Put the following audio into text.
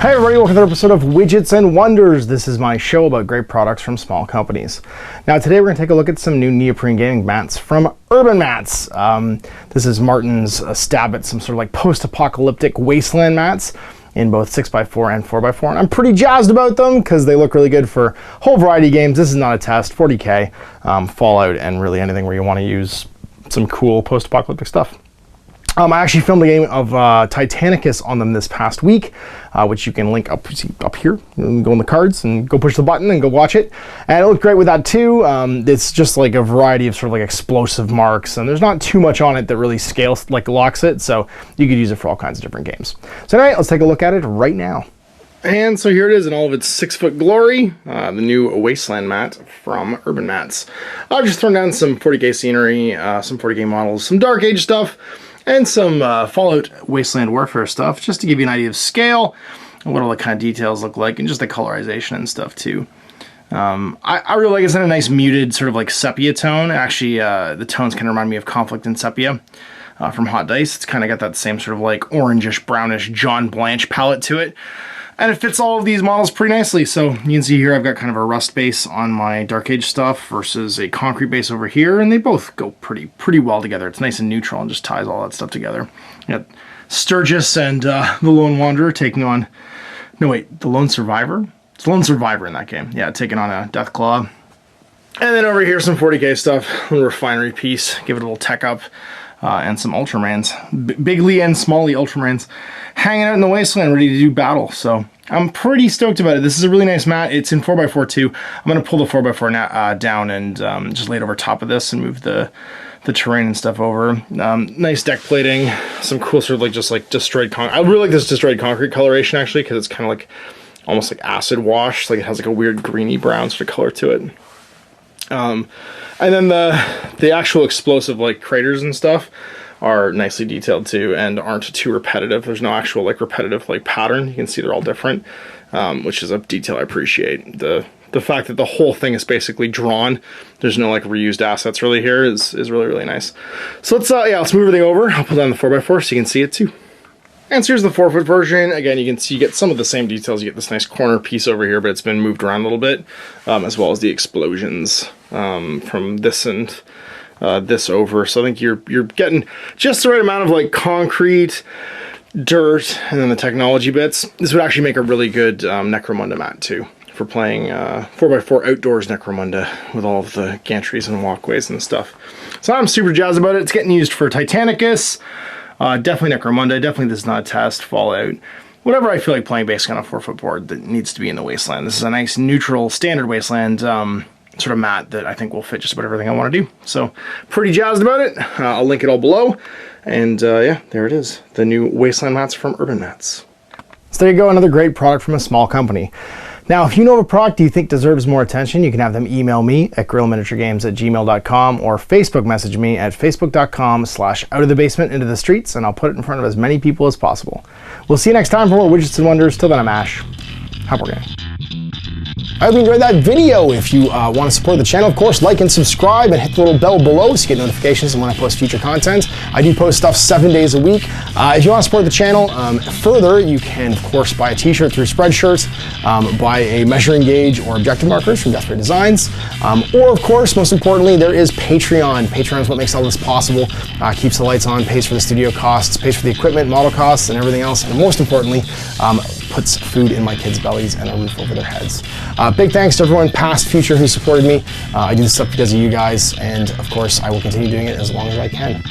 Hey everybody, welcome to another episode of Widgets and Wonders. This is my show about great products from small companies. Now today we're going to take a look at some new Neoprene gaming mats from UrbanMatz. This is Martin's stab at some sort of like post-apocalyptic Wasteland mats in both 6x4 and 4x4. And I'm pretty jazzed about them because they look really good for a whole variety of games. This is not a test, 40K, Fallout, and really anything where you want to use some cool post-apocalyptic stuff. I actually filmed a game of Titanicus on them this past week, which you can link up here. You can go in the cards and go push the button and go watch it. And it looked great with that too. It's just like a variety of sort of like explosive marks, and there's not too much on it that really scales, like locks it, so you could use it for all kinds of different games. So anyway, let's take a look at it right now. And so here it is in all of its 6-foot glory, the new Wasteland mat from UrbanMatz. I've just thrown down some 40K scenery, some 40K models, some Dark Age stuff, and some Fallout Wasteland Warfare stuff, just to give you an idea of scale and what all the kind of details look like, and just the colorization and stuff too. I really like it's in a nice muted sort of like sepia tone. Actually, the tones kind of remind me of Conflict and Sepia from Hot Dice. It's kind of got that same sort of like orangish, brownish John Blanche palette to it. And it fits all of these models pretty nicely. So you can see here I've got kind of a rust base on my Dark Age stuff versus a concrete base over here, and they both go pretty well together. It's nice and neutral and just ties all that stuff together. You got Sturgis and the Lone Wanderer taking on, no wait, the Lone Survivor? It's the Lone Survivor in that game. Yeah, taking on a Deathclaw. And then over here some 40K stuff, a little refinery piece, give it a little tech up. And some Ultramans, bigly and smally Ultramans, hanging out in the Wasteland, ready to do battle. So I'm pretty stoked about it. This is a really nice mat. It's in 4x4 too. I'm going to pull the 4x4 down and just lay it over top of this and move the terrain and stuff over. Nice deck plating, some cool sort of like just like destroyed concrete. I really like this destroyed concrete coloration actually, because it's kind of like almost like acid wash. Like it has like a weird greeny brown sort of color to it. And then the actual explosive like craters and stuff are nicely detailed too, and aren't too repetitive. There's no actual like repetitive like pattern. You can see they're all different, which is a detail I appreciate. The fact that the whole thing is basically drawn, there's no like reused assets really here is really nice. So let's let's move everything over. I'll put down the 4x4 so you can see it too. And so here's the 4-foot version. Again, you can see you get some of the same details. You get this nice corner piece over here, but it's been moved around a little bit, as well as the explosions from this and this over. So I think you're getting just the right amount of like concrete, dirt, and then the technology bits. This would actually make a really good Necromunda mat too, for playing 4x4 outdoors Necromunda with all of the gantries and walkways and stuff. So I'm super jazzed about it. It's getting used for Titanicus. Definitely Necromunda, definitely this is not a test, Fallout. Whatever I feel like playing based on a 4-foot board that needs to be in the Wasteland. This is a nice neutral standard Wasteland sort of mat that I think will fit just about everything I want to do. So pretty jazzed about it. I'll link it all below. And yeah, there it is. The new Wasteland mats from UrbanMatz. So there you go, another great product from a small company. Now, if you know of a product you think deserves more attention, you can have them email me at guerrillaminiaturegames@gmail.com or Facebook message me at facebook.com/outofthebasement into the streets, and I'll put it in front of as many people as possible. We'll see you next time for more Widgets and Wonders. Till then, I'm Ash. Happy working. I hope you enjoyed that video. If you want to support the channel, of course, like and subscribe and hit the little bell below so you get notifications when I post future content. I do post stuff 7 days a week. If you want to support the channel further, you can, of course, buy a t-shirt through Spreadshirts, buy a measuring gauge or objective markers from Desperate Designs, or, of course, most importantly, there is Patreon. Patreon is what makes all this possible, keeps the lights on, pays for the studio costs, pays for the equipment, model costs, and everything else, and most importantly, puts food in my kids' bellies and a roof over their heads. Big thanks to everyone, past, future, who supported me. I do this stuff because of you guys, and of course, I will continue doing it as long as I can.